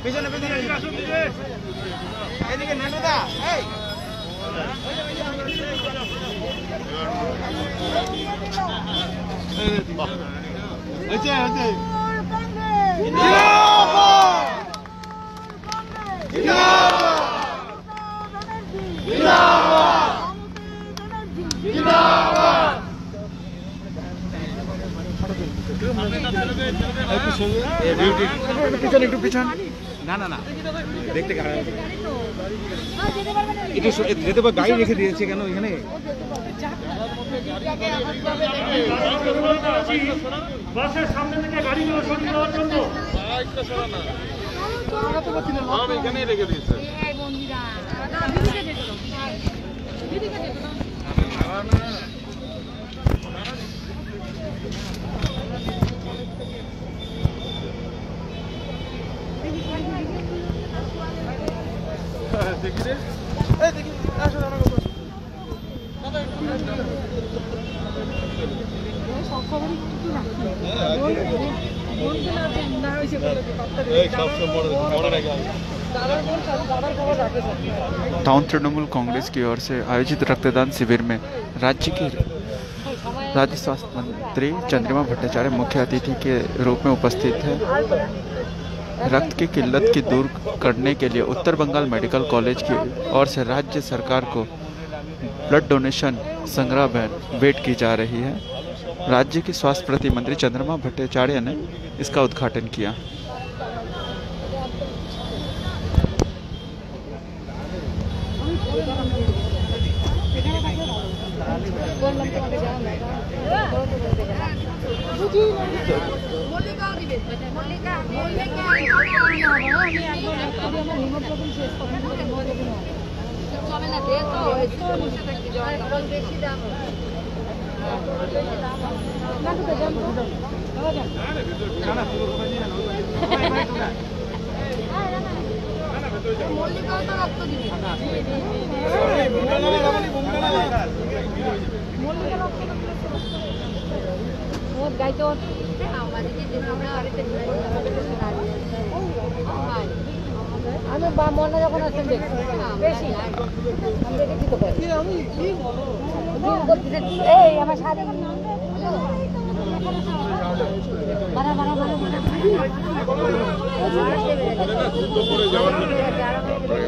পিছনে পিছনে এদিকে নানুদা এই হয়েছে হয়েছে পিছন একটু পিছন না না না দেখতে যেতে গাড়ি রেখে দিয়েছে কেন এখানে বাসের সামনে থেকে গাড়িগুলো সরিয়ে দেওয়ার জন্য এখানেই রেখে দিয়েছে टाउन तृणमूल कांग्रेस की ओर से आयोजित रक्तदान शिविर में राज्य स्वास्थ्य मंत्री चंद्रिमा भट्टाचार्य मुख्य अतिथि के रूप में उपस्थित है। रक्त की किल्लत की दूर करने के लिए उत्तर बंगाल मेडिकल कॉलेज की ओर से राज्य सरकार को ब्लड डोनेशन संग्रह वैन भेंट की जा रही है। राज्य के स्वास्थ्य प्रतिमंत्री चंद्रिमा भट्टाचार्य ने इसका उद्घाटन किया।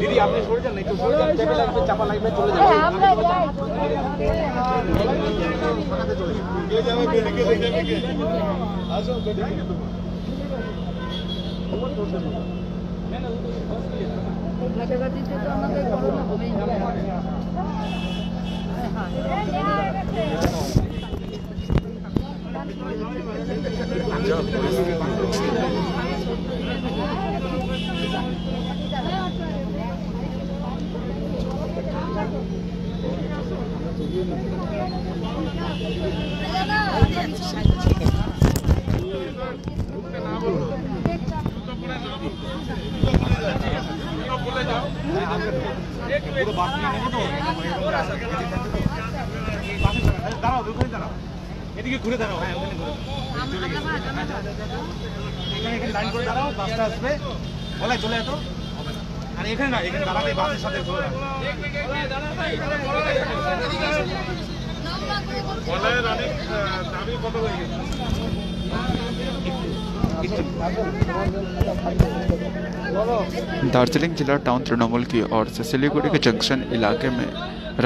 दीदी आपने छोड़ जाना नहीं तो छोड़ जाना टेबल पे चापा लाइन में चले जाओ ले जाओ लेके आ जाओ এদিকে ঘুরে দাঁড়াও হ্যাঁ ওখানে ঘুরে এখানে লাইন করে দাঁড়াও বাসটা আসবে বলাই চলে যেত আর এখানে না এখানে দাঁড়াবে বাসের সাথে ঘুরে বলাইয়ের অনেক দাবি কত হয়ে গেছে दार्जिलिंग जिला टाउन तृणमूल की ओर से सिलीगुड़ी के जंक्शन इलाके में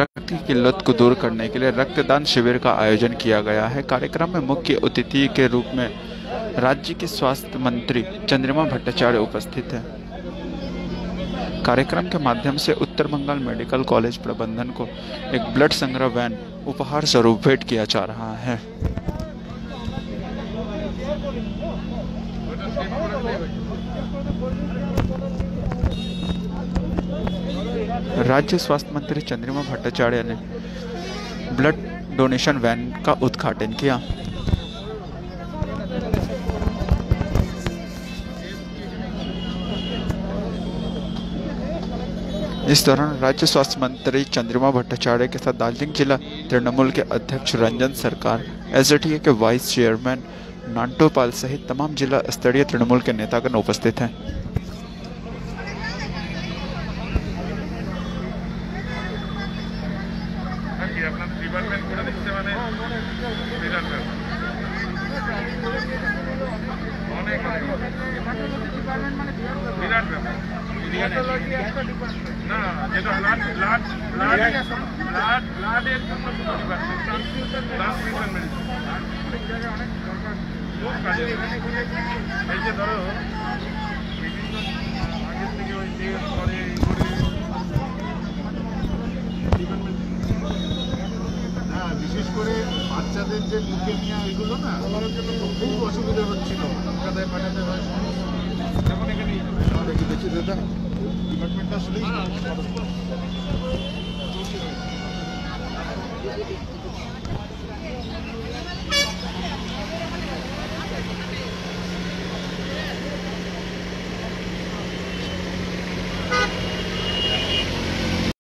रक्त की किल्लत को दूर करने के लिए रक्तदान शिविर का आयोजन किया गया है। कार्यक्रम में मुख्य अतिथि के रूप में राज्य के स्वास्थ्य मंत्री चंद्रिमा भट्टाचार्य उपस्थित हैं। कार्यक्रम के माध्यम से उत्तर बंगाल मेडिकल कॉलेज प्रबंधन को एक ब्लड संग्रह वैन उपहार स्वरूप भेंट किया जा रहा है। राज्य स्वास्थ्य मंत्री चंद्रिमा भट्टाचार्य ने ब्लड डोनेशन वैन का उद्घाटन किया। इस दौरान राज्य स्वास्थ्य मंत्री चंद्रिमा भट्टाचार्य के साथ दार्जिलिंग जिला तृणमूल के अध्यक्ष रंजन सरकार, एसडीए के वाइस चेयरमैन नांटो पाल सहित तमाम जिला स्तरीय तृणमूल के नेतागण उपस्थित हैं। ডিপার্টমেন্ট করে দিচ্ছে মানে বিরাট ব্যাপার। অনেক বিরাট ব্যাপার। না যেটা ব্লাডের জন্য কোনো ডিপার্টমেন্ট ট্রান্সফিউশন মেডিসিন খুব কাজে। এই যে ধরো বিভিন্ন আগের থেকে ওই যে করে হ্যাঁ, বিশেষ করে বাচ্চাদের যে লিউকেমিয়া এগুলো না ওগুলোর জন্য তো খুব অসুবিধা হচ্ছিল, কলকাতায় পাঠাতে হয়। যখন এখানে দেখি দেখি দাদা ডিপার্টমেন্টটা আসলেই